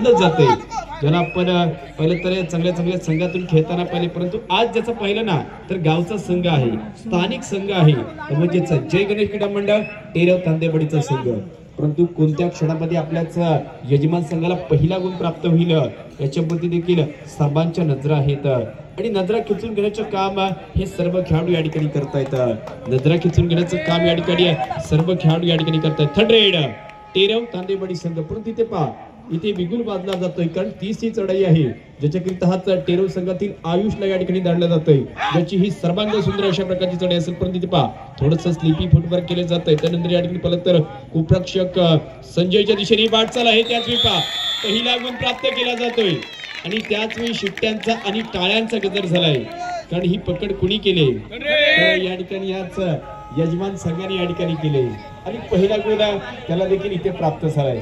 मानलं जाते, ज्याला आपण पहिलं तर चांगल्या संघातून खेळताना पाहिले, परंतु आज ज्याचं पाहिलं ना तर गावचा संघ आहे, स्थानिक संघ आहे, म्हणजेच जय गणेश क्रीडा मंडळ टेरव तांदेवाडीचा संघ. परंतु कोणत्या क्षणामध्ये आपल्याच यजमान संघाला पहिला गुण प्राप्त होईल याच्यावरती देखील सर्वांच्या नजरा आहेत आणि नजरा खिचून घेण्याचं काम हे सर्व खेळाडू या ठिकाणी करतायत. नजरा खिचून घेण्याचं काम या ठिकाणी सर्व खेळाडू या ठिकाणी करतायत. थर्ड रेड टेरव तांदेवाडी संघ. परंतु इथे पहा, इथे बिगुल बाजला जातोय, कारण 30 ही चढाई आहे ज्याच्याकरिता हाच टेरव संघातील आयुषला या ठिकाणी धाडला जातोय, ज्याची ही सर्वांग सुंदर अशा प्रकारची चढाई असेल. परंतु इथे पहा थोडंसं स्लिपी फुटवर्क केले जातंय. त्यानंतर या ठिकाणी पाहिलं तर कुप्रक्षक संजयच्या दिशेने वाटचाल आहे. त्याच वेळी पहा पहिला गुण प्राप्त केला जातोय आणि त्याच वेळी शिट्ट्यांचा आणि टाळ्यांचा गजर झालाय, कारण ही पकड कुणी केले तर या ठिकाणी याच यजमान संघाने या ठिकाणी केले आणि पहिला गुण त्याला देखील इथे प्राप्त झालाय.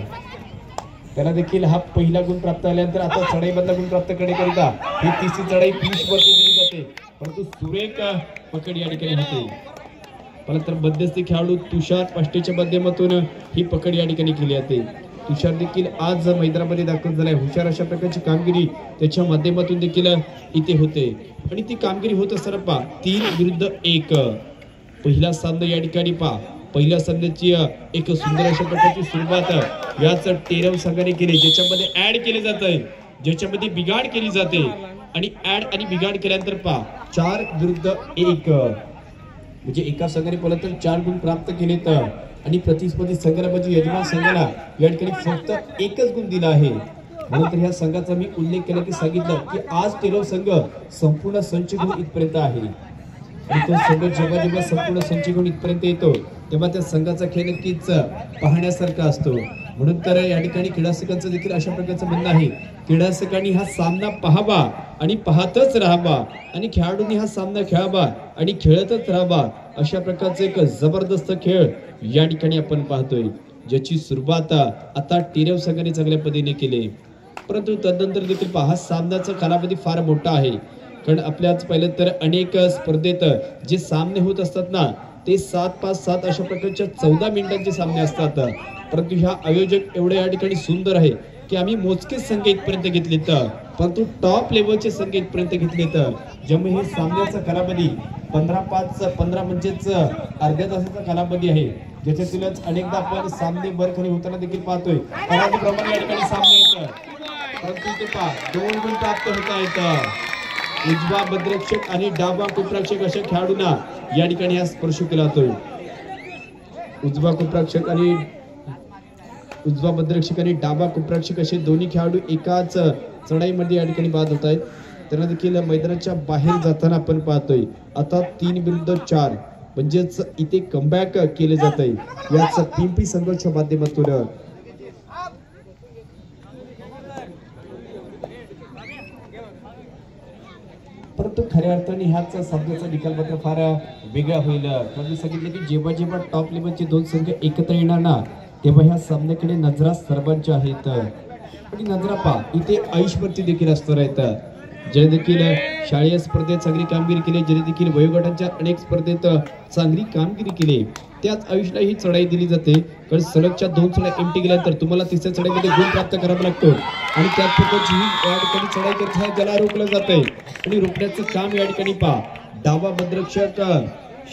त्याला देखील हा पहिला गुण प्राप्त झाल्यानंतर आता चढाईमधला गुण प्राप्त करण्याकरिता ही तिसरी चढाई फिनिश वरती दिली जाते, परंतु सुरेख पकड या ठिकाणी होते. परंतु तर मध्यस्थी खेळाडू तुषार पाष्टेच्या माध्यमातून ही पकड या ठिकाणी केली जाते. तुषार देखील आज मैदानामध्ये दाखल झालाय. हुशार अशा प्रकारची कामगिरी त्याच्या माध्यमातून देखील इथे होते आणि ती कामगिरी होत असताना पहा 3 विरुद्ध 1 पहिला सामना या ठिकाणी पहा. पहिल्या सामन्याची एक सुंदर अशा प्रकारची सुरुवात याच टेरव संघाने केली, ज्याच्यामध्ये ऍड केले जात आहे, ज्याच्यामध्ये बिघाड केली जाते आणि ऍड आणि बिघाड केल्यानंतर पहा 4 विरुद्ध 1 म्हणजे एका संघाने पहिला तर 4 गुण प्राप्त केले तर आणि प्रतिस्पर्धी संघाला म्हणजे यजमान संघाला या ठिकाणी फक्त 1च गुण दिला आहे. म्हणून तर ह्या संघाचा मी उल्लेख केला की सांगितलं की आज टेरव संघ संपूर्ण संच घेऊन इथपर्यंत आहे आणि तो संघ जेव्हा जेव्हा संपूर्ण संच घेऊन इथपर्यंत येतो तेव्हा त्या संघाचा खेळ नक्कीच पाहण्यासारखा असतो. म्हणून तर या ठिकाणी क्रीडारसिकांचं देखील अशा प्रकारचं म्हणणं आहे, क्रीडारसिकांनी हा सामना पाहावा आणि पाहतच राहावा आणि खेळाडूंनी हा सामना खेळावा आणि खेळतच राहावा. अशा प्रकारचे एक जबरदस्त खेळ या ठिकाणी आपण पाहतोय, ज्याची सुरुवात आता टेरव संघाने चांगल्या पद्धतीने केली. परंतु तदनंतर देखील पहा हा सामन्याचा कालावधी फार मोठा आहे, कारण आपल्याच पाहिलं तर अनेक स्पर्धेत जे सामने होत असतात ना ते 7-5-7 अशा प्रकारच्या 14 मिनिटांचे सामने असतात. परंतु ह्या आयोजक एवढे या ठिकाणी सुंदर आहे की आम्ही मोजकेच संघ इथपर्यंत घेतलेत, परंतु टॉप लेवलचे संघ इथपर्यंत घेतलेत, ज्यामुळे हे सामन्याचा कालावधी 15 म्हणजेच अर्ध्या तासाचा कालावधी आहे, ज्याच्यातूनच अनेकदा आपण सामने बरखाली होताना देखील पाहतोय. प्रमाणे या ठिकाणी सामने येतात, परंतु इथे पहा 2 गुण प्राप्त होत आहेत. उजवा बद्रक्षक आणि डावा कुप्रक्षक अशा खेळाडूंना या ठिकाणी हा स्पर्श केला जातोय. उजवा बद्रक्षक आणि डावा कुप्रक्षक असे दोन्ही खेळाडू एकाच चढाईमध्ये या ठिकाणी बाद होत आहेत. त्यांना देखील मैदानाच्या बाहेर जाताना आपण पाहतोय. आता 3 विरुद्ध 4 म्हणजेच इथे कमबॅक केले जात आहे याच पिंपरी संघाच्या माध्यमातून. परंतु खऱ्या अर्थाने ह्याच सामन्याचा निकाल मात्र फार वेगळा होईल, कारण सांगितलं की जेव्हा जेव्हा टॉप लेवलचे 2 संघ एकत्र येणार ना तेव्हा ह्या सामन्याकडे नजरा सर्वांच्या आहेत आणि नजरा पहा इथे आयुषवरती देखील असणार आहेत, ज्याने देखील शालेय स्पर्धेत चांगली कामगिरी केली, ज्याने देखील वयोगटांच्या अनेक स्पर्धेत चांगली कामगिरी केली, त्याच आयुषला ही चढाई दिली जाते. कारण सलगच्या 2 चढाई एमटी गेल्यानंतर तुम्हाला तिसऱ्या चढाईमध्ये गुण प्राप्त करावा लागतो आणि त्याच प्रकारची ही या ठिकाणी चढाई करत आहे ज्याला रोखलं जात आहे आणि रोखण्याचं काम या ठिकाणी पहा डावा बद्रक्षक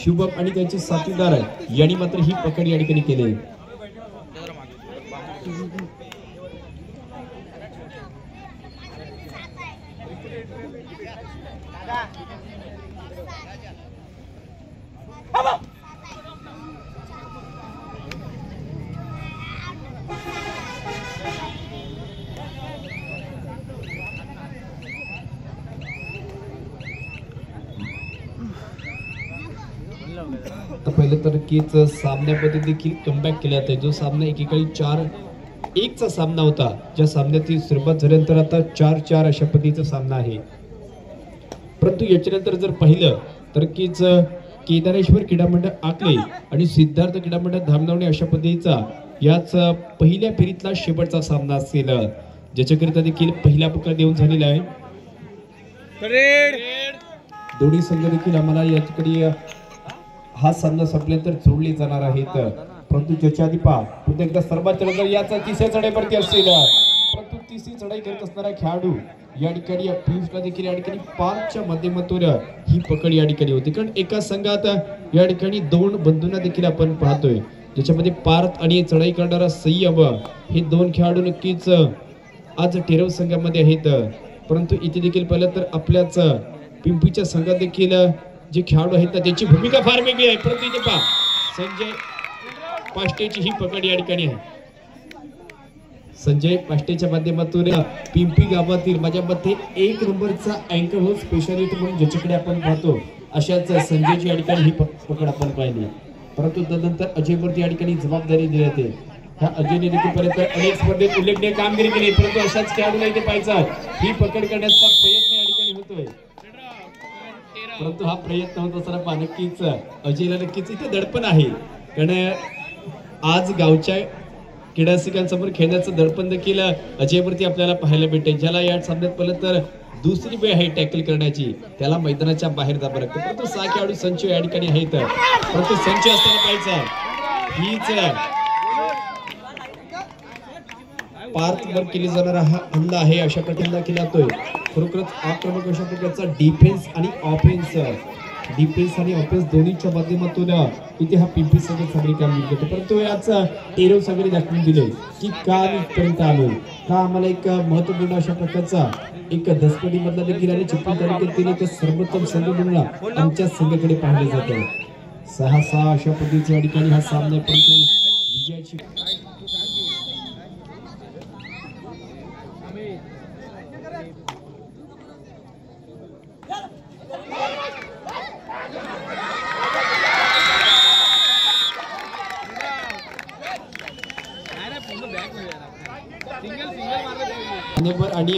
शुभम आणि त्यांचे साथीदार यांनी मात्र ही पकड या ठिकाणी केली. पहिलं तर कीच सामन्यामध्ये देखील कमबॅक केला जाते. जो सामना एकेकाळी 4-1चा सामना होता, ज्या सामन्याची सुरुवात झाल्यानंतर आता 4-4 अशा पद्धतीचा सामना आहे. परंतु याच्यानंतर जर पाहिलं तर कीच केदारेश्वर क्रीडा मंडळ आकले आणि सिद्धार्थ क्रीडा मंडळ धामणवणे अशा पद्धतीचा याच पहिल्या फेरीतला शेवटचा सामना असेल, ज्याच्याकरिता देखील पहिला पुकार देऊन झालेला आहे. दोन्ही संघ देखील आम्हाला याच्याकडे हा सामना संपल्यानंतर जोडले जाणार आहेत. परंतु ज्याच्या आधी पहा पुन्हा एकदा सर्वात याचा 3ऱ्या चढाईवरती असेल, परंतु तिसरी चढाई करत असणारा खेळाडू या ठिकाणी पियुषला देखील या ठिकाणी पार्कच्या माध्यमातून ही पकड या ठिकाणी होती, कारण एका संघात या ठिकाणी दोन बंधूंना देखील आपण पाहतोय, ज्याच्यामध्ये पार्थ आणि चढाई करणारा संयम हे दोन खेळाडू नक्कीच आज टेरव संघामध्ये आहेत. परंतु इथे देखील पाहिलं तर आपल्याच पिंपरीच्या संघात देखील जे खेळाडू आहेत त्यांची भूमिका फार वेगळी आहे. परंतु इथे पहा संजय पाष्टेची ही पकड या ठिकाणी आहे. संजय पाष्टेच्या माध्यमातून पिंपरी गावातील माझ्या मते 1 नंबरचा अँकर हो स्पेशालिटी म्हणून ज्याच्याकडे आपण पाहतो अशाच संजयची या ठिकाणी ही पकड आपण पाहिली. परंतु तदनंतर अजयवरती या ठिकाणी जबाबदारी देण्यात येते. ह्या अजयने देखील पर्यंत अनेक स्पर्धेत उल्लेखनीय कामगिरी केली, परंतु अशाच खेळाडूला इथे पाहायचा ही पकड करण्याचा प्रयत्न या ठिकाणी होतोय. परंतु हा प्रयत्न होत असताना पहा नक्कीच अजयला नक्कीच इथे दडपण आहे, कारण आज गावच्या क्रीडासिकांसमोर खेळण्याचं दडपण देखील अजयवरती आपल्याला पाहायला भेटेल. ज्याला या सामन्यात पाहिलं तर दुसरी वेळ आहे टॅकल करण्याची, त्याला मैदानाच्या बाहेर जावं लागतं. परंतु 6 खेळाडू संच या ठिकाणी आहेत, परंतु संच असताना पाहायचा हीच पार्थवर केली जाणारा हा हल्ला आहे. अशा प्रकारचा केला जातोय. खरोखरच आक्रमक अशा प्रकारचा डिफेन्स आणि ऑफेन्स दोन्हीच्या माध्यमातून इथे हा पिंपरी संघ चांगली कामगिरी करतो. परंतु याचा टेरव संघाने दाखवून दिले की का इथपर्यंत आलो, का आम्हाला एक महत्वपूर्ण अशा प्रकारचा एक दसपटी मधला देखील आणि चिपळूण तालुक्यातील एक सर्वोत्तम संघ म्हणून आमच्या संघाकडे पाहिले जाते. 6-6 अशा पद्धतीच्या या ठिकाणी हा सामना, परंतु विजयाची आणि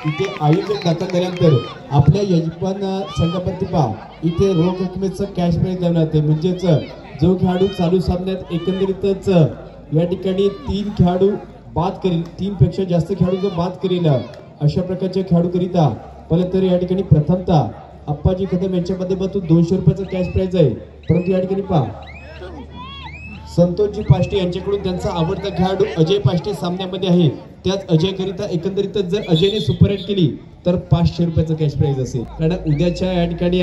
इथे आयोजक दाखल झाल्यानंतर आपल्या यजमान संघापती इथे रोख रकमेचं कॅश प्राइज देण्यात येते. म्हणजेच जो खेळाडू चालू सामन्यात एकंदरीतच या ठिकाणी 3 खेळाडू बाद करील, 3 पेक्षा जास्त खेळाडू जो बाद करील अशा प्रकारच्या खेळाडू करिता पहिलं तर या ठिकाणी प्रथमतः अप्पाजी कदम यांच्या माध्यमातून 200 रुपयाचं कॅश प्राइज आहे. परंतु या ठिकाणी संतोषजी पाष्टे यांच्याकडून त्यांचा आवडता खेळाडू अजय पाष्टे सामन्यामध्ये आहे. त्याच अजय करिता एकंदरीतच जर अजयने सुपर हिट केली तर 500 रुपयाचं कॅश प्राइज असेल. कारण उद्याच्या या ठिकाणी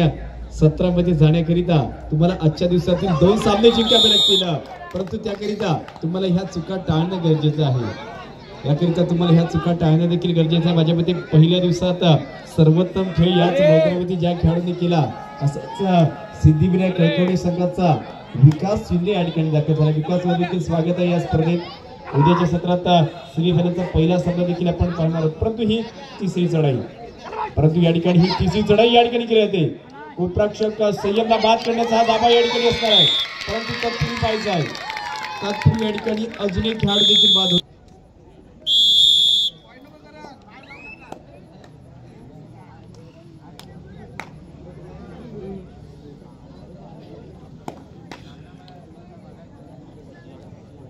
सत्रामध्ये जाण्याकरिता तुम्हाला आजच्या दिवसातील 2 सामने जिंकावे लागतील, परंतु त्याकरिता तुम्हाला ह्या चुका टाळणं गरजेचं आहे. याकरिता तुम्हाला ह्या चुका टाळणं देखील गरजेचं आहे. माझ्या मते पहिल्या दिवसात सर्वोत्तम खेळ याच मैदानावरती ज्या खेळाडूंनी केला असंच सिद्धिविनायक कळकवडे संघाचा विकास शिंदे या ठिकाणी दाखल झाला. विकास देखील स्वागत आहे या स्पर्धेत. उद्याच्या सत्रात सेमीफायनलचा पहिला सामना देखील आपण पाहणार आहोत. परंतु ही तिसरी चढाई, या ठिकाणी ही तिसरी चढाई या ठिकाणी केली जाते. उपरक्षक संयमला बाद करण्याचा हा दाबा या ठिकाणी असणार आहे, परंतु तत्पूर्वी पाहायचं आहे तत्पूर्वी या ठिकाणी अजून एक खेळाडू देखील बाद होतो.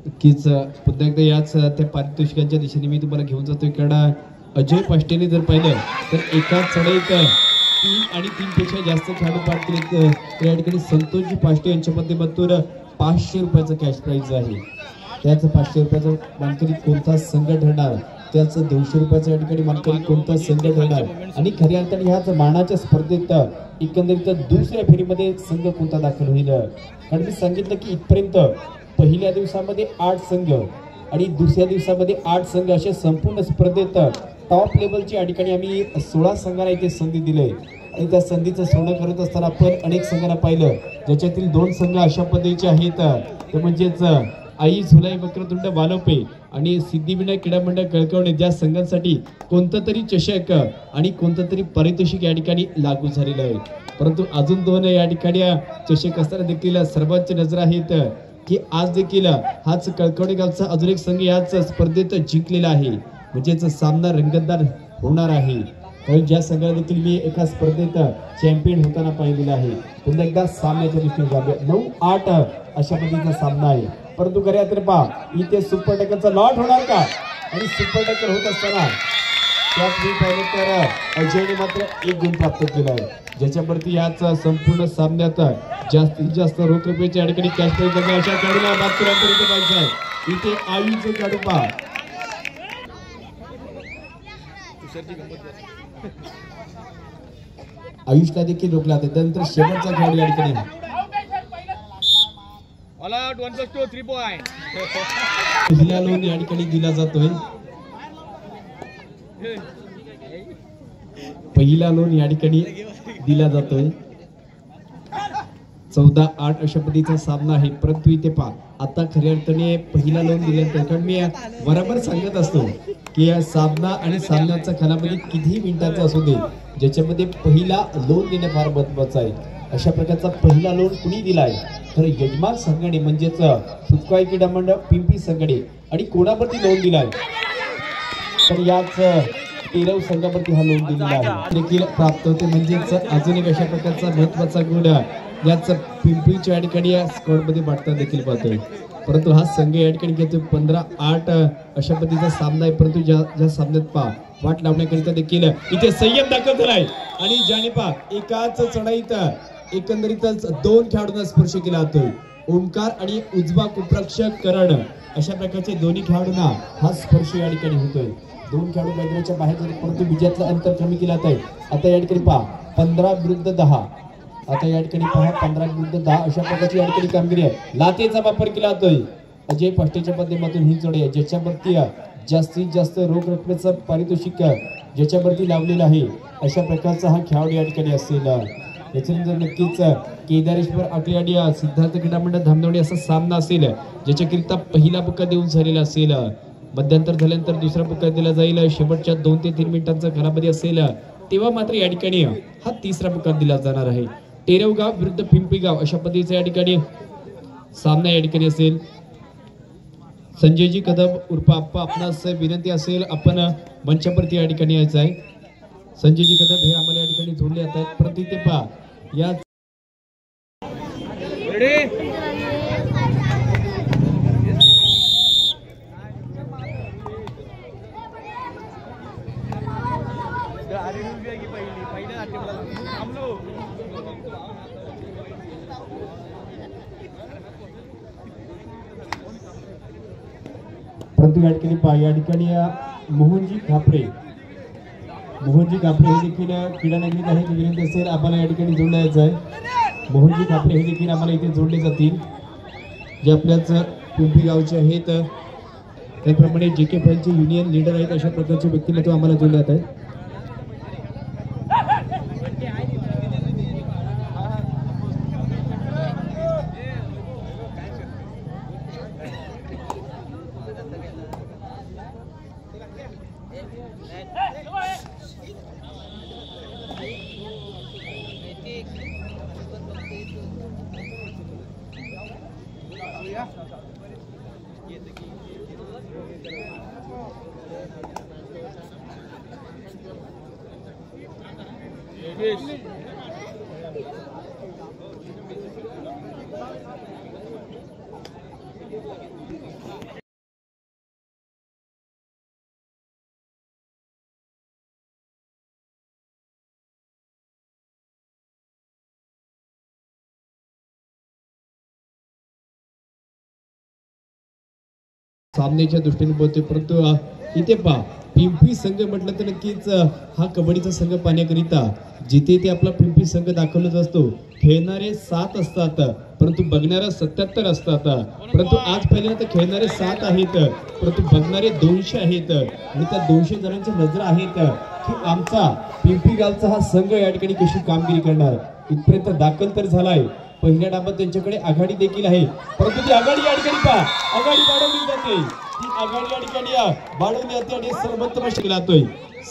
नक्कीच पुन्हा एकदा याच त्या पारितोषिकांच्या दिशेने मी तुम्हाला घेऊन जातोय. कारण अजय पाष्टेने जर पाहिलं तर एका चढाईत 3 आणि 3 पेक्षा जास्त खेळाडू बाद केले. या ठिकाणी संतोषजी पाष्टे यांच्या माध्यमातून 500 रुपयाचं कॅश प्राइज आहे. त्याच 500 रुपयाचं मानकरी कोणता संघ ठरणार, त्याच 200 रुपयाचं या ठिकाणी मानकरी कोणता संघ ठरणार आणि खऱ्या अर्थाने ह्याच मानाच्या स्पर्धेत एकंदरीत दुसऱ्या फेरीमध्ये संघ कोणता दाखल होईल. कारण मी सांगितलं की इथपर्यंत पहिल्या दिवसामध्ये 8 संघ आणि दुसऱ्या दिवसामध्ये 8 संघ अशा संपूर्ण स्पर्धेत टॉप लेवलची या ठिकाणी आम्ही 16 संघांना इथे संधी दिली आणि त्या संधीचं सोनं करत असताना आपण अनेक संघांना पाहिलं, ज्याच्यातील 2 संघ अशा पद्धतीचे आहेत, ते म्हणजेच आई झुलाई वक्रतुंड वालोपे आणि सिद्धिविनायक क्रीडा मंडळ कळकवणे, ज्या संघांसाठी कोणतं तरी चषक आणि कोणतं तरी पारितोषिक या ठिकाणी लागू झालेलं आहे. परंतु अजून 2 या ठिकाणी चषक असताना देखील सर्वांची नजर आहेत की आज देखील हाच कळकवणे गावचा अजून एक संघ याच स्पर्धेत जिंकलेला आहे. म्हणजेच सामना रंगतदार होणार आहे. कारण ज्या संघाला देखील मी एका स्पर्धेत चॅम्पियन होताना पाहिलेला आहे. पुन्हा एकदा सामन्याच्या दृष्टीने जाऊया. 9-8 अशा पद्धतीचा सामना आहे. परंतु खऱ्या तर पहा इथे सुपर टॅकलचा लॉट होणार का, आणि सुपर टॅकल होत असताना त्यात मी पाहिलं तर अजयने मात्र 1 गुण प्राप्त केला आहे, ज्याच्यावरती याच संपूर्ण सामन्यात जास्तीत जास्त रोख रुपयाच्या या ठिकाणी कॅश प्राइज अशा खेळाडूला बाद केल्यानंतर इथे पाहिजे आहे. इथे आयुष खेळाडू पहा आयुषला देखील रोखला जाते. त्यानंतर शेवटचा खेळाडू या ठिकाणी पहिला लोन या ठिकाणी दिला जातोय. पहिला लोन या ठिकाणी दिला जातोय. 14-8 अशा पद्धतीचा सामना आहे. परंतु इथे पहा आता खऱ्या अर्थाने पहिला लोन दिल्यानंतर, कारण मी बरोबर सांगत असतो की या सामना आणि सामन्याचा कालावधी किती मिनिटाचा असू दे, ज्याच्यामध्ये पहिला लोन देणे फार महत्वाचं आहे. अशा प्रकारचा पहिला लोन कुणी दिलाय तर यजमान संघाने म्हणजेच सुकाई क्रीडा मंडळ पिंपरी संघाने. आणि कोणावरती लोन दिलाय तर याच टेरव संघावरती हा लोन दिलेला आहे देखील प्राप्त होते. म्हणजेच अजून एक अशा प्रकारचा महत्वाचा गुण याच पिंपरीच्या या ठिकाणी या स्क्वॉड मध्ये वाटता देखील पाहतोय. परंतु हा संघ या ठिकाणी घेतोय 15-8 अशा पद्धतीचा सामना आहे. परंतु ज्या सामन्यात पहा वाट लावण्याकरिता देखील इथे संयम दाखल झालाय. आणि ज्याने पहा एकाच चढाईत एकंदरीतच 2 खेळाडूंना स्पर्श केला जातोय. ओमकार आणि उजवा कुप्रक्षक करण अशा प्रकारचे दोन्ही खेळाडूंना हा स्पर्श या ठिकाणी होतोय. 2 खेळाडू मैदानाच्या बाहेर झाले, परंतु विजयातलं अंतर कमी केलं जात आहे. आता या ठिकाणी पहा 15-10. आता या ठिकाणी पहा 15-10 अशा प्रकारची या ठिकाणी कामगिरी आहे. लातेचा वापर केला जातोय. अजय पाष्टेच्या माध्यमातून ही जोडी आहे ज्याच्यावरती जास्तीत जास्त रोख रकमेचं पारितोषिक ज्याच्यावरती लावलेलं आहे. अशा प्रकारचा हा खेळाडू या ठिकाणी असेल. याच्यानंतर नक्कीच केदारेश्वर आकलेवाडी सिद्धार्थ क्रीडा मंडळ धामणवडी असा सामना असेल ज्याच्याकरिता पहिला बुक्का देऊन झालेला असेल. मध्यंतर झाल्यानंतर दुसरा बुक्का दिला जाईल. शेवटच्या 2 ते 3 मिनिटांचा कालावधी असेल तेव्हा मात्र या ठिकाणी हा तिसरा बुक्का दिला जाणार आहे. टेरवगाव विरुद्ध पिंपरी गाव अशा पद्धतीचा या ठिकाणी सामना या ठिकाणी असेल. संजयजी कदम उर्फ आप्पा आपणास विनंती असेल आपण मंचावरती या ठिकाणी यायचं आहे. संजयजी कदम हे आम्हाला या ठिकाणी जोडले जात आहेत. परंतु ते पहा या परंतु या ठिकाणी पहा या ठिकाणी मोहनजी खापरे हे देखील क्रीडा नगरीत आहे. विनंती असेल आम्हाला या ठिकाणी जोडलं जायचं आहे. मोहनजी खापरे हे देखील आम्हाला इथे जोडले जातील जे आपल्याच पिंपरी गावचे आहेत. त्याप्रमाणे JK फाईलचे युनियन लीडर आहेत. अशा प्रकारचे व्यक्तिमत्व आम्हाला जोडले जात आहेत. सामन्याच्या दृष्टीने बोलतोय. परंतु इथे पहा पिंपरी संघ म्हटलं तर नक्कीच हा कबड्डीचा संघ पाहण्याकरिता जिथे ते आपला पिंपरी संघ दाखवलाच असतो. खेळणारे 7 असतात परंतु बघणारे 77 असतात. परंतु आज पहिल्यांदा खेळणारे 7 आहेत परंतु बघणारे 200 आहेत. आणि त्या 200 जणांच्या नजर आहेत की आमचा पिंपरी गावचा हा संघ या ठिकाणी कशी कामगिरी करणार. इथपर्यंत दाखल तर झालाय. पहिल्या डाबात त्यांच्याकडे आघाडी देखील आहे. परंतु ती आघाडी या ठिकाणी पहा आघाडी वाढवली जाते. ती आघाडी या ठिकाणी वाढवली जाते आणि सर्वोत्तम केला जातोय.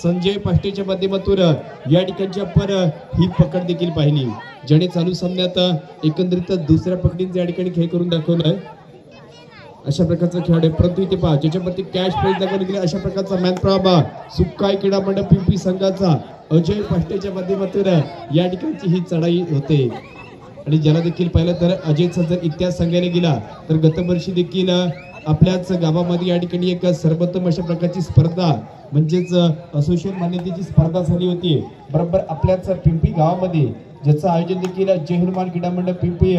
संजय पाष्टेच्या माध्यमातून या ठिकाणची आपण ही पकड देखील पाहिली ज्याने चालू सामन्यात एकंदरीत दुसऱ्या पकडींचा या ठिकाणी खेळ करून दाखवलाय. अशा प्रकारचा खेळाडू. परंतु इथे पहा ज्याच्यावरती कॅश प्राइज दाखवली गेली अशा प्रकारचा मॅन प्रॉब सुकाई क्रीडा मंडळ पिंपरी संघाचा अजय पाष्टेच्या माध्यमातून या ठिकाणची ही चढाई होते. आणि ज्याला देखील पाहिलं तर अजयचा जर इतिहास सांगायला गेला तर गतवर्षी देखील आपल्याच गावामध्ये या ठिकाणी एक सर्वोत्तम अशा प्रकारची स्पर्धा म्हणजेच असोसिएशन मान्यतेची स्पर्धा झाली होती बरोबर आपल्याच पिंपरी गावामध्ये, ज्याचं आयोजन देखील जय हनुमान क्रीडा मंडळ पिंपरी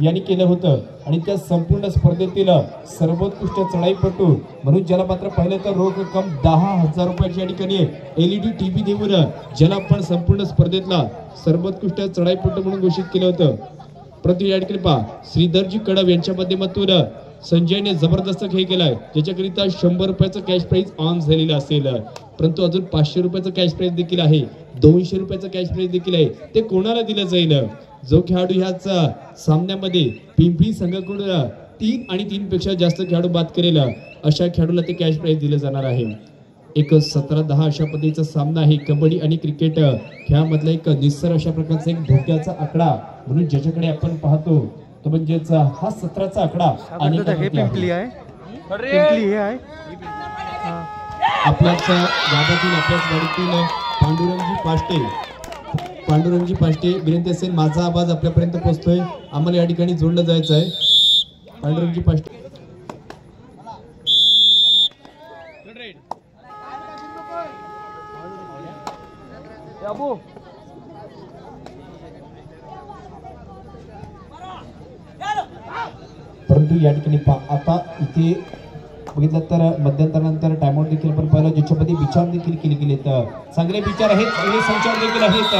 यांनी केलं होतं आणि त्या संपूर्ण स्पर्धेतील सर्वोत्कृष्ट चढाईपटू म्हणून ज्याला मात्र पाहिलं तर रोख रक्कम 10,000 रुपयाची या ठिकाणी LED TV देऊन ज्याला आपण संपूर्ण स्पर्धेतला सर्वोत्कृष्ट चढाईपटू म्हणून घोषित केलं होतं। परंतु या ठिकाणी पहा श्रीधरजी कडव यांच्या माध्यमातून संजयने जबरदस्त खेळ केलाय, ज्याच्याकरिता 100 रुपयाचं कॅश प्राइज ऑन झालेलं असेल, परंतु अजून 500 रुपयाचं कॅश प्राइज देखील आहे, 200 रुपयाचं कॅश प्राइज देखील आहे। ते कोणाला दिलं जाईल? जो खेळाडू ह्याच सामन्यामध्ये पिंपरी संघाकडून 3 आणि 3 पेक्षा जास्त खेळाडू बाद करेल अशा खेळाडूला ते कॅश प्राइज दिलं जाणार आहे। एक 17-10 अशा पद्धतीचा सामना आहे। कबड्डी आणि क्रिकेट खेळामधला एक निस्सर अशा प्रकारचा एक धोक्याचा आकडा म्हणून ज्याच्याकडे आपण पाहतो तो म्हणजेच हा 17चा आकडा आणि पिंपली आहे आपल्याच गावातील आपल्याच गाडीतील पांडुरंगजी पाष्टे विनंती असेल माझा आवाज आपल्यापर्यंत पोहोचतोय, आम्हाला या ठिकाणी जोडलं जायचं आहे। पांडुरंगजी पाष्टे परंतु या ठिकाणी आता इथे बघितलं तर मध्यंतरानंतर टाइमआउट देखील आपण पाहिलं, ज्याच्यामध्ये विचार देखील केले गेलेत, चांगले विचार आहेत, चांगले संचार देखील आहेत,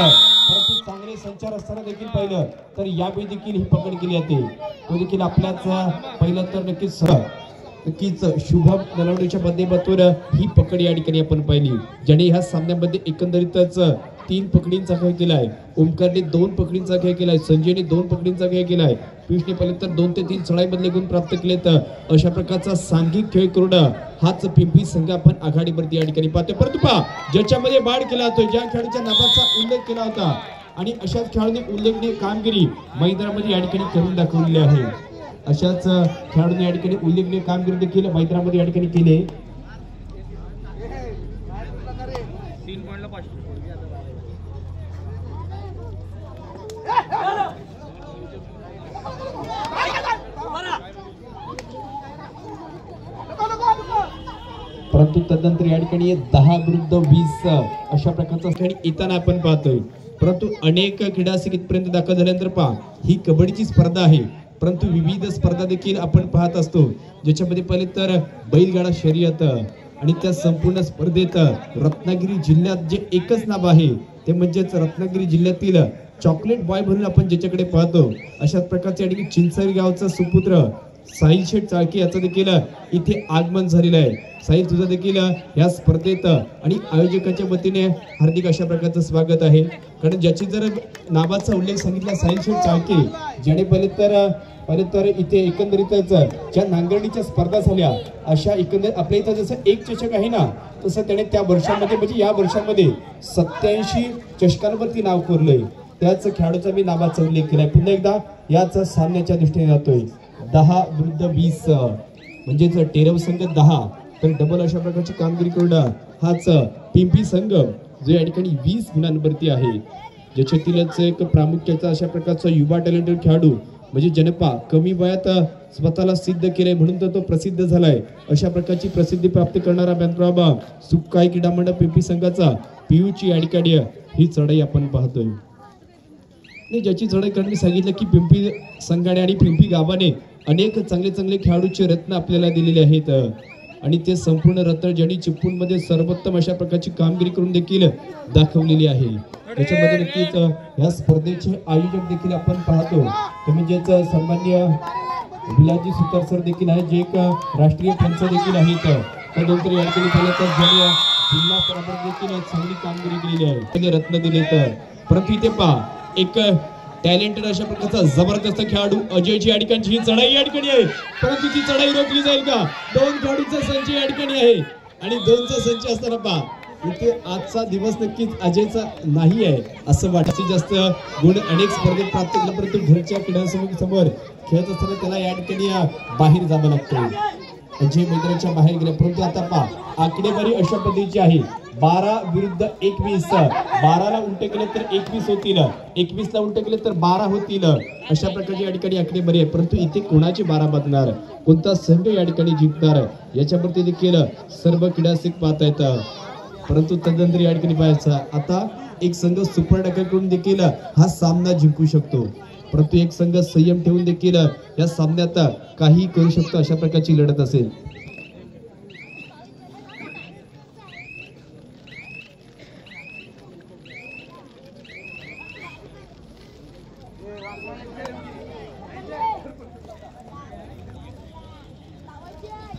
परंतु चांगले संचार असताना देखील पाहिलं तर यावेळी देखील ही पकड केली जाते। तो देखील आपल्याच पहिलं तर नक्कीच शुभम नलवडेच्या माध्यमातून ही पकड या ठिकाणी आपण पाहिली, ज्याने ह्या सामन्यामध्ये एकंदरीतच 3 पकडींचा खेळ केलाय, ओमकारने 2 पकडींचा खेळ केलाय, संजयने 2 पकडींचा खेळ केलाय, पियुषने पहिले तर 2 ते 3 चढाईमधले गुण प्राप्त केलेत। अशा प्रकारचा सांघिक खेळ करून हाच पिंपरी संघ आपण आघाडीवरती या ठिकाणी पाहतोय। परंतु पहा ज्याच्यामध्ये बाड केला होता, ज्या खेळाडूच्या नावाचा उल्लेख केला होता आणि अशाच खेळाडूंनी उल्लेखनीय कामगिरी मैदानामध्ये या ठिकाणी करून दाखवलेली आहे। अशाच खेळाडूंनी या ठिकाणी उल्लेखनीय कामगिरी देखील मैदानामध्ये या ठिकाणी केली। परंतु तदनंतर या ठिकाणी 10 विरुद्ध 20 अशा प्रकारचा खेळ येताना आपण पाहतोय। परंतु अनेक क्रीडा इथपर्यंत दाखल झाल्यानंतर पहा ही कबड्डीची स्पर्धा आहे, परंतु विविध स्पर्धा देखील आपण पाहत असतो, ज्याच्यामध्ये पहिले तर बैलगाडा शर्यत आणि त्या संपूर्ण स्पर्धेत रत्नागिरी जिल्ह्यात जे एकच नाव आहे ते म्हणजेच रत्नागिरी जिल्ह्यातील चॉकलेट बॉय म्हणून आपण ज्याच्याकडे पाहतो, अशाच प्रकारचे या ठिकाणी चिंचरी गावचा सुपुत्र साहिल शेठ चाळके याचं देखील इथे आगमन झालेलं आहे। साहिल तुझं देखील या स्पर्धेत आणि आयोजकांच्या वतीने हार्दिक अशा प्रकारचं स्वागत आहे, कारण ज्याची जर नावाचा उल्लेख सांगितला साहिल शेठ चाळके, ज्याने पहिले तर इथे एकंदरीतच ज्या नांगरणीच्या स्पर्धा झाल्या अशा एकंदरीत आपल्या इथं जसं एक चषक आहे ना, तसं त्याने त्या वर्षामध्ये म्हणजे या वर्षामध्ये 87 चषकांवरती नाव कोरलंय। त्याच खेळाडूचा मी नावाचा उल्लेख केलाय। पुन्हा एकदा याच सामन्याच्या दृष्टीने जातोय 10 विरुद्ध 20 म्हणजेच टेरव संघ 10 तर डबल अशा प्रकारची कामगिरी करून हाच पिंपरी संघ जो या ठिकाणी 20 गुणांवरती आहे, ज्याच्यातीलच एक प्रामुख्याचा अशा प्रकारचा युवा टॅलेंटेड खेळाडू म्हणजे जनपा कमी वयात स्वतःला सिद्ध केलंय म्हणून तर तो प्रसिद्ध झालाय। अशा प्रकारची प्रसिद्धी प्राप्त करणारा बँकराबा सुकाई क्रीडा मंडळ पिंपरी संघाचा पियूची या ठिकाणी ही चढाई आपण पाहतोय। आणि ज्याची चढाई कारण मी सांगितलं की पिंपरी संघाने आणि पिंपरी गावाने अनेक चांगले खेळाडूचे रत्न आपल्याला दिलेले आहेत आणि ते संपूर्ण रत्न ज्यांनी चिपळूणमध्ये सर्वोत्तम अशा प्रकारची कामगिरी करून देखील दाखवलेली आहे। त्याच्यामध्ये नक्कीच या स्पर्धेचे आयोजक देखील आपण पाहतो ते म्हणजेच सन्माननीय विलाजी सुतार सर देखील आहे, जे एक राष्ट्रीय पंच देखील आहेत। त्यानंतर या ठिकाणी पाहिलं तर ज्यांनी जिल्हा स्तरावर देखील चांगली कामगिरी केलेली आहे, त्यांनी रत्न दिले तर। परंतु इथे पहा एक टॅलेंटेड अशा प्रकारचा जबरदस्त खेळाडू अजयची या ठिकाणची ही चढाई या ठिकाणी आहे, परंतु ती चढाई रोखली जाईल का? 2 खेळाडूंचा संच या ठिकाणी आहे आणि 2चा संच असताना पहा इथे आजचा दिवस नक्कीच अजयचा नाही आहे असं वाटतं। जास्त गुण अनेक स्पर्धेत प्राप्त केले, परंतु घरच्या क्रीडासमोर खेळत असताना त्याला या ठिकाणी बाहेर जावं लागतं, अजय मैदानाच्या बाहेर गेले। परंतु आता पहा आकडेवारी अशा पद्धतीची आहे 12 विरुद्ध 21 12ला उलटे केले तर 21 होतील, 21ला उलटे केले तर 12 होतील, अशा प्रकारची या ठिकाणी आकडेवारी आहे। परंतु इथे कोणाचे 12 बांधणार, कोणता संघ या ठिकाणी जिंकणार याच्यावरती देखील सर्व क्रीडासिक पाहता येतं। परंतु तदनंतर या ठिकाणी पाहायचं आता एक संघ सुपर डकर करून देखील हा सामना जिंकू शकतो। परंतु एक संघ संयम ठेवून देखील या सामन्यात काही करू शकतो अशा प्रकारची लढत असेल.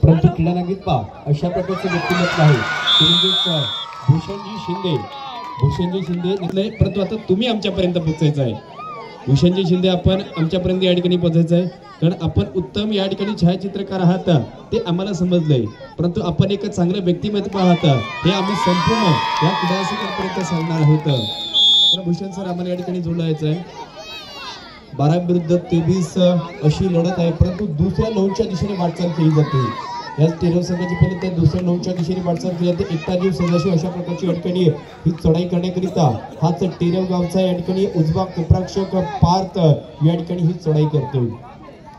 परंतु क्रीडा नगरीत पहा अशा प्रकारचं व्यक्तिमत्व आहे भूषणजी शिंदे. परंतु आता तुम्ही आमच्यापर्यंत पोहोचायचं आहे. भूषणजी शिंदे आपण आमच्यापर्यंत या ठिकाणी पोहोचायचं आहे, कारण आपण उत्तम या ठिकाणी छायाचित्रकार आहात ते आम्हाला समजलंय. परंतु आपण एक चांगलं व्यक्तिमत्व आहात हे आम्ही संपूर्ण या क्रीडारसिकांपर्यंत सांगणार आहोत. तर भूषण सर आम्हाला या ठिकाणी जोडायचं आहे. 12 विरुद्ध 23 अशी लढत आहे, परंतु दुसऱ्या लोणच्या दिशेने वाटचाल केली जाते. या टेरव संघाची पहिले त्या दुसऱ्या लोणच्या दिशेने वाटचाल केली जाते. एकटा जीव सदाशिव अशा प्रकारची या ठिकाणी ही चढाई करण्याकरिता हाच टेरव गावचा या ठिकाणी उजवा कोपराक्षक पार्थ या ठिकाणी ही चढाई करतो.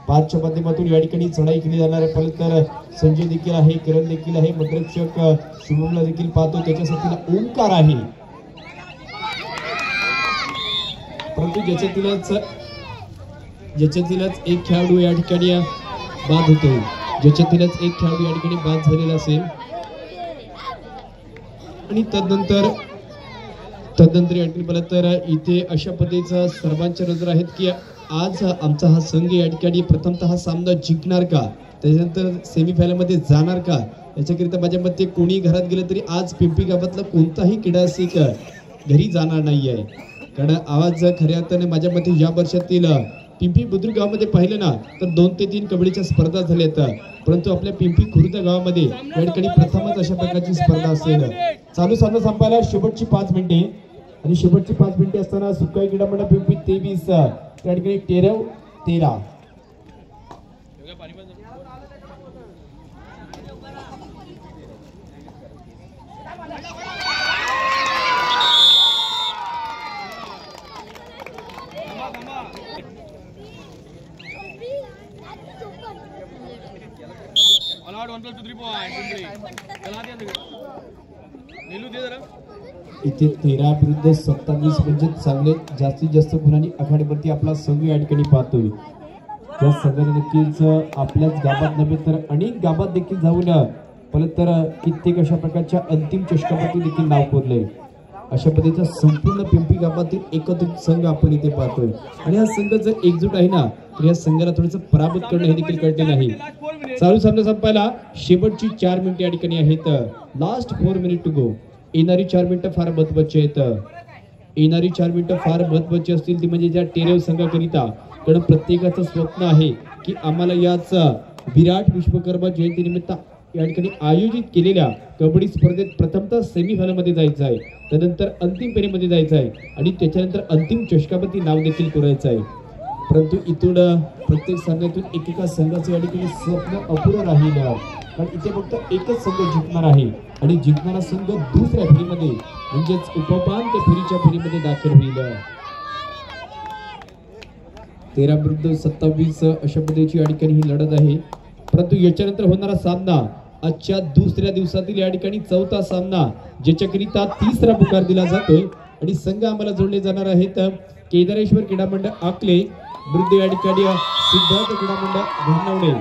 पार्थच्या माध्यमातून या ठिकाणी चढाई केली जाणार आहे. पहिले तर संजय देखील आहे, किरण देखील आहे, मद्रक्षक शुभमला देखील पाहतो, त्याच्या साथीला ओंकार आहे. परंतु ज्याच्यातीलच एक खेळाडू या ठिकाणी बाद होतो, ज्याच्यातीलच एक खेळाडू या ठिकाणी बाद झालेला असेल. आणि तदनंतर या ठिकाणी मला तर इथे अशा पद्धतीचा सर्वांच्या नजर आहेत की आज आमचा हा संघ या ठिकाणी प्रथमतः हा सामना जिंकणार का, त्याच्यानंतर सेमीफायनल मध्ये जाणार का, याच्याकरिता माझ्या मते कोणी घरात गेलं तरी आज पिंपरी गावातला कोणताही क्रीडारसिक घरी जाणार नाही आहे. कारण आज खऱ्या अर्थाने माझ्या मते या वर्षातील पिंपरी बुद्रुक गावामध्ये पाहिलं ना तर 2 ते 3 कबड्डीच्या स्पर्धा झाल्यात, परंतु आपल्या पिंपरी खुर्द गावामध्ये या ठिकाणी प्रथमच अशा प्रकारची स्पर्धा असेल. चालू सामना संपायला शेवटची 5 मिनिटे आणि शेवटची 5 मिनिटे असताना सुकाई क्रीडा मंडळ पिंपरी 23 त्या ठिकाणी टेरव 13. इथे 13 विरुद्ध 27 म्हणजे चांगले जास्तीत जास्त गुणांनी आघाडीवरती आपला संघ या ठिकाणी पाहतोय. या संघाने नक्कीच आपल्याच गावात नव्हे तर अनेक गावात देखील जाऊन परत तर कित्येक अशा प्रकारच्या अंतिम चषकावरती देखील नाव कोरलंय. अशा पद्धतीचा संपूर्ण पिंपरी गावातील एकत्रित संघ आपण इथे पाहतोय. आणि हा संघ जर एकजूट आहे ना तर या संघाला थोडंसं पराभूत करणं हे देखील कळते नाही. चालू सामना संपायला शेवटची 4 मिनिटे या ठिकाणी आहेत. Last 4 minute to go. येणारी 4 मिनिटं फार महत्वाची आहेत. येणारी 4 मिनिटं फार महत्वाची असतील ती म्हणजे ज्या टेरेव संघाकरिता, कारण प्रत्येकाचं स्वप्न आहे की आम्हाला याच विराट विश्वकर्मा जयंती निमित्त या ठिकाणी आयोजित केलेल्या कबड्डी स्पर्धेत प्रथमतः सेमीफायनल मध्ये जायचं आहे, त्यानंतर अंतिम फेरीमध्ये जायचं आहे आणि त्याच्यानंतर अंतिम चषकावरती नाव देखील कोरायचं आहे. परंतु इथून प्रत्येक संघातून एकेका संघाचं या ठिकाणी स्वप्न अपुरं राहिलं, कारण इथे फक्त एकच संघ जिंकणार आहे आणि जिंकणारा संघ दुसऱ्या फेरीमध्ये म्हणजेच उपांत्य फेरीच्या फेरीमध्ये दाखल होईल. 13 विरुद्ध 27 अशा पद्धतीची या ठिकाणी ही लढत आहे. परंतु याच्यानंतर होणारा सामना आजच्या दुसऱ्या दिवसातील या ठिकाणी 4था सामना, ज्याच्याकरिता 3रा पुकार दिला जातोय आणि संघ आम्हाला जोडले जाणार आहेत. केदारेश्वर क्रीडा मंडळ आकले विरुद्ध या ठिकाणी सिद्धार्थ क्रीडा मंडळ घाणवणे.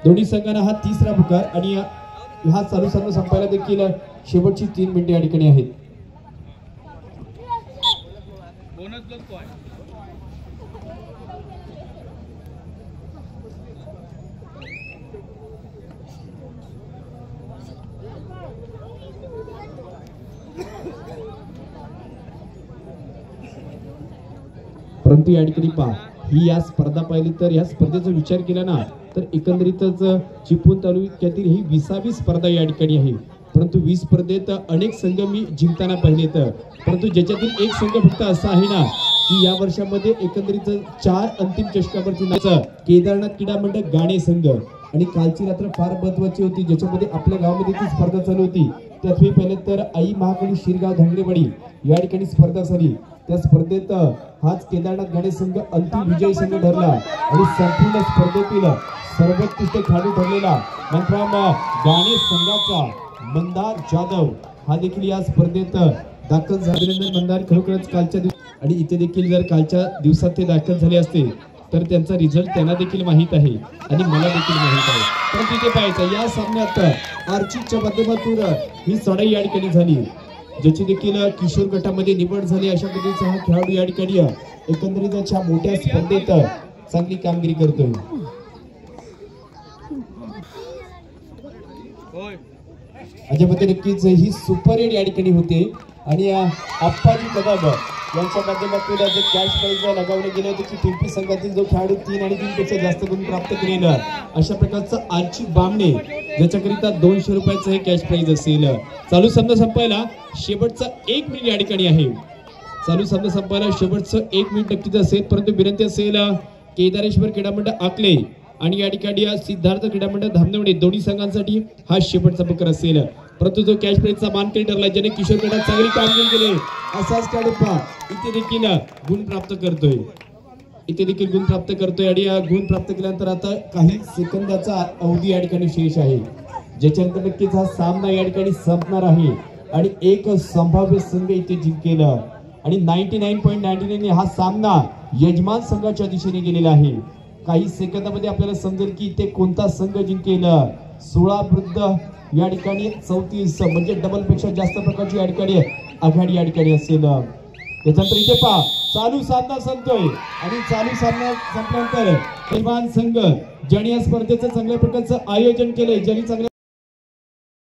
दोन्ही संघांना हा 3रा पुकार आणि हा चालू सामना संपायला देखील शेवटची 3 मिनिटे या ठिकाणी आहेत. परंतु या ठिकाणी पहा ही या स्पर्धा पाहिली तर या स्पर्धेचा विचार केला ना तर एकंदरीतच चिपळूण तालुक्यातील ही 20वी स्पर्धा या ठिकाणी आहे. परंतु 20 स्पर्धेत अनेक संघ मी जिंकताना पाहिलेत, परंतु ज्याच्यातील एक संघ फक्त असा आहे ना की या वर्षामध्ये एकंदरीत 4 अंतिम चषकावरती केदारनाथ क्रीडा मंडळ गाणे संघ. आणि कालची रात्र फार महत्वाची होती, ज्याच्यामध्ये आपल्या गावामध्ये ती स्पर्धा चालू होती. त्याचवेळी पहिले तर आई महाकाली शिरगाव धांगडेवाडी या ठिकाणी स्पर्धा झाली. त्या स्पर्धेत हाच केदारनाथ गाणे संघ अंतिम विजयी संघ ठरला आणि संपूर्ण स्पर्धेतील सर्वोत्कृष्ट खेळाडू ठरलेला मंत्राम गाणे संघाचा मंदार जाधव हा देखील या स्पर्धेत दाखल झाले. अभिनंदन मंदार, खरोखरच कालच्या आणि इथे देखील जर कालच्या दिवसात ते दाखल झाले असते तर त्यांचा रिझल्ट त्यांना देखील माहित आहे आणि मला देखील माहित आहे. पण तिथे पाहायचं या सामन्यात आर्चिकच्या माध्यमातून ही चढाई या ठिकाणी झाली, ज्याची देखील किशोर गटामध्ये निवड झाली. अशा पद्धतीचा हा खेळाडू या ठिकाणी एकंदरीतच्या मोठ्या स्पर्धेत चांगली कामगिरी करतोय. अशा पद्धतीने नक्कीच ही सुपर हिट या ठिकाणी होते आणि अप्पाजी कदम यांच्या माध्यमातून जे कॅश प्राइज लगावले गेले होते की पिंपरी संघातील जो खेळाडू 3 आणि 3 पेक्षा जास्त गुण प्राप्त करेल अशा प्रकारचं आर्चिक बामणे ज्याच्याकरिता 200 रुपयाचं हे कॅश प्राइज असेल. चालू सामना संपायला शेवटचा 1 मिनिट या ठिकाणी आहे. चालू सामना संपायला शेवटचं 1 मिनिट नक्कीच असेल, परंतु विनंती असेल केदारेश्वर क्रीडा मंडळ आकले आणि या ठिकाणी सिद्धार्थ क्रीडा मंडळ धामणवडे दोन्ही संघांसाठी हा शेवटचा बकर असेल. परंतु जो कॅश प्राइजचा मानकरी ठरला ज्याने किशोर गटात चांगली कामगिरी केली असाच खेळाडू इथे देखील गुण प्राप्त करतोय. इथे देखील गुण प्राप्त करतोय आणि गुण प्राप्त केल्यानंतर आता काही सेकंदाचा अवधी या ठिकाणी शेष आहे, ज्याच्यानंतर नक्कीच हा सामना या ठिकाणी संपणार आहे आणि एक संभाव्य संघ इथे जिंकेल आणि 99.99 हा सामना यजमान संघाच्या दिशेने गेलेला आहे. काही सेकंदामध्ये आपल्याला समजेल की इथे कोणता संघ जिंकेल. 16 विरुद्ध या ठिकाणी 34 म्हणजे डबल पेक्षा जास्त प्रकारची या ठिकाणी आघाडी या ठिकाणी असेल. त्याच्यानंतर इथे पहा चालू सामना संपतोय आणि चालू सामना संपल्यानंतर यजमान संघ ज्यांनी या स्पर्धेचं चांगल्या प्रकारचं आयोजन केलंय, ज्यांनी चांगल्या